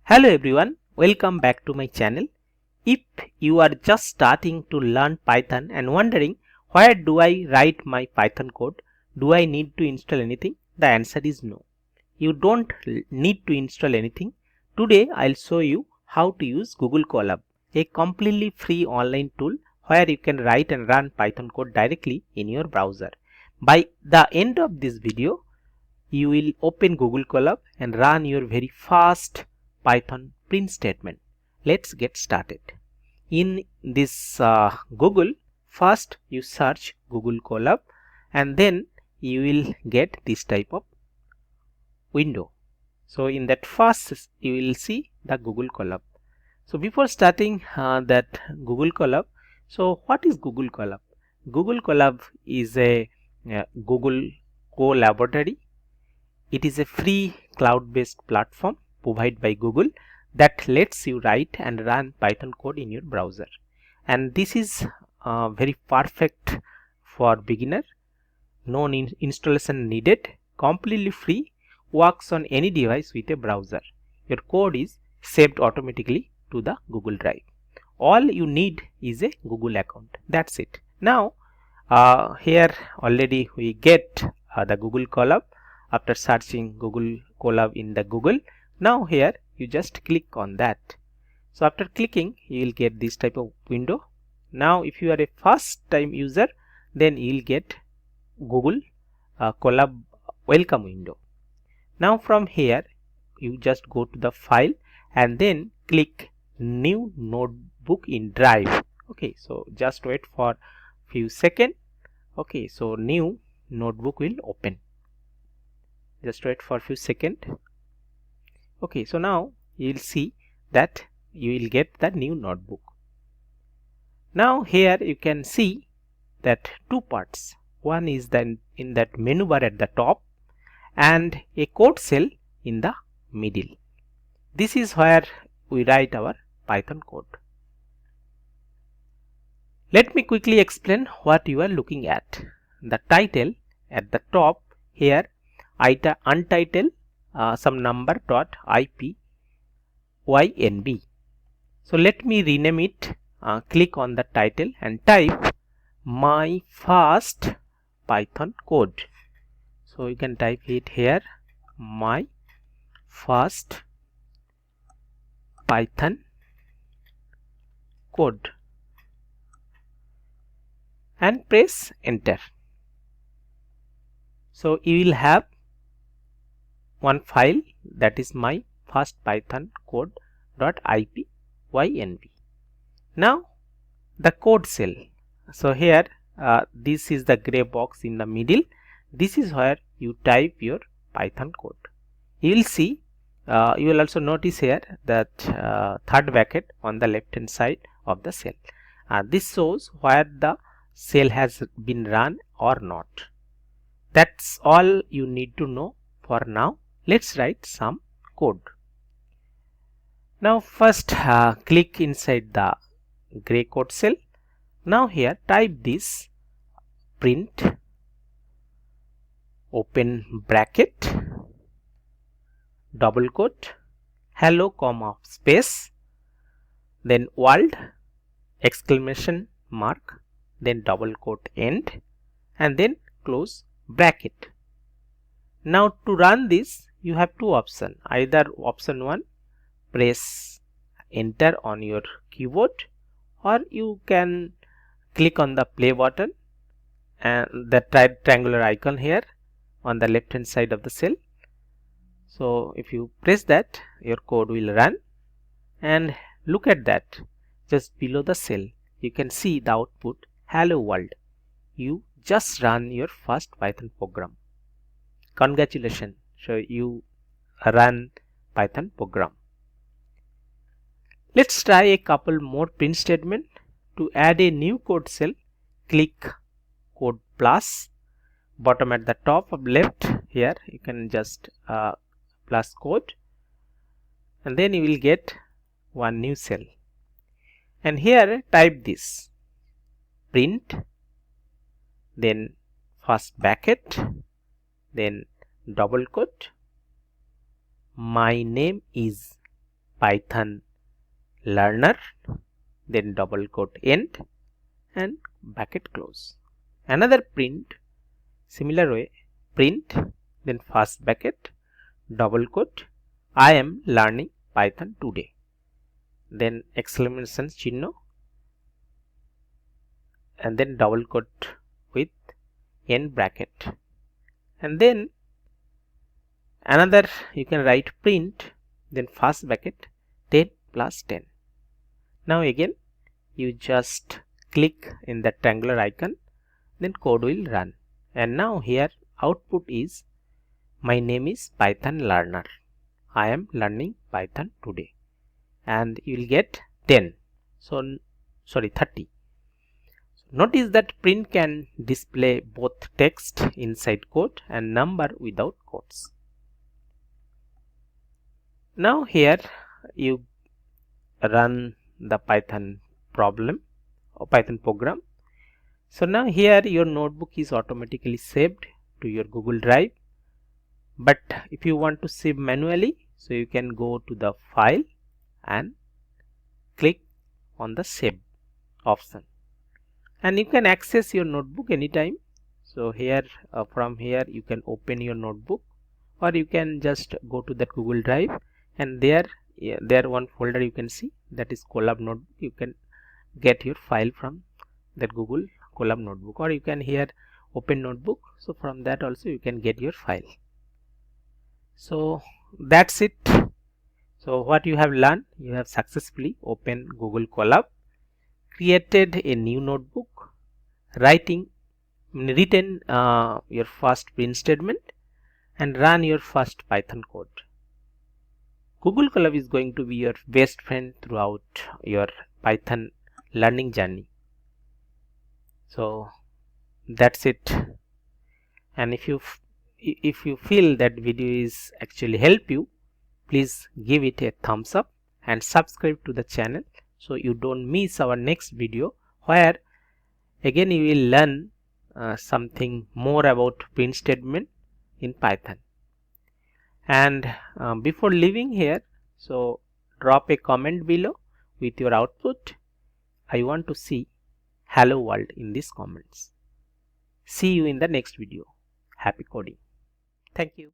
Hello everyone, welcome back to my channel. If you are just starting to learn Python and wondering where do I write my Python code, do I need to install anything? The answer is no. You don't need to install anything. Today I'll show you how to use Google Colab, a completely free online tool where you can write and run Python code directly in your browser. By the end of this video, you will open Google Colab and run your very fast Python print statement. Let's get started. In this Google, first you search Google Colab and then you will get this type of window. So in that first you will see the Google Colab. So before starting that Google Colab, so what is Google Colab? Google Colab is a Google Colaboratory. It is a free cloud-based platform provided by Google that lets you write and run Python code in your browser. And this is very perfect for beginner. No installation needed, completely free, works on any device with a browser. Your code is saved automatically to the Google Drive. All you need is a Google account. That's it. Now here already we get the Google Colab after searching Google Colab in the Google. Now here you just click on that. So after clicking you will get this type of window. Now if you are a first time user, then you will get Google Colab welcome window. Now from here you just go to the file and then click new notebook in Drive. Okay, so just wait for few seconds. Okay, so new notebook will open. Just wait for a few seconds. Okay, so now you will see that you will get the new notebook. Now here you can see that two parts. One is then in that menu bar at the top and a code cell in the middle. This is where we write our Python code. Let me quickly explain what you are looking at. The title at the top here, untitled some number dot ipynb. So let me rename it. Click on the title and type my first Python code. So you can type it here, my first Python code, and press enter. So you will have one file, that is my first Python code .ipynb. Now the code cell. So here this is the gray box in the middle. This is where you type your Python code. You will see, you will also notice here that third bracket on the left hand side of the cell. This shows where the cell has been run or not. That's all you need to know for now. Let's write some code. Now first click inside the gray code cell. Now here type this print open bracket double quote hello comma space then world exclamation mark then double quote end and then close bracket. Now to run this you have two options. Either option 1, press enter on your keyboard, or you can click on the play button and the triangular icon here on the left hand side of the cell. So if you press that, your code will run, and look at that, just below the cell you can see the output hello world. You just run your first Python program. Congratulations, so you run Python program. Let's try a couple more print statement. To add a new code cell, click code plus, bottom at the top of left here you can just plus code, and then you will get one new cell, and here type this print then first bracket then double quote my name is Python learner, then double quote end and bracket close. Another print, similar way, print, then first bracket, double quote, I am learning Python today, then exclamation chinno, and then double quote with end bracket, and then another you can write print, then first bracket 10 plus 10. Now again you just click in the triangular icon, then code will run, and now here output is my name is Python learner, I am learning Python today, and you will get 10, so sorry 30. Notice that print can display both text inside quote and number without quotes. Now here you run the Python problem or Python program. So now here your notebook is automatically saved to your Google Drive, but if you want to save manually, so you can go to the file and click on the save option, and you can access your notebook anytime. So here from here you can open your notebook, or you can just go to that Google Drive, and there one folder you can see, that is Colab notebook. You can get your file from that Google Colab notebook, or you can here open notebook, so from that also you can get your file. So that's it. So what you have learned, you have successfully opened Google Colab, created a new notebook, written your first print statement, and run your first Python code. Google Colab is going to be your best friend throughout your Python learning journey. So that's it. And if you feel that video is actually help you, please give it a thumbs up and subscribe to the channel, so you don't miss our next video, where again you will learn something more about print statement in Python. And before leaving here, so drop a comment below with your output. I want to see hello world in these comments. See you in the next video. Happy coding. Thank you.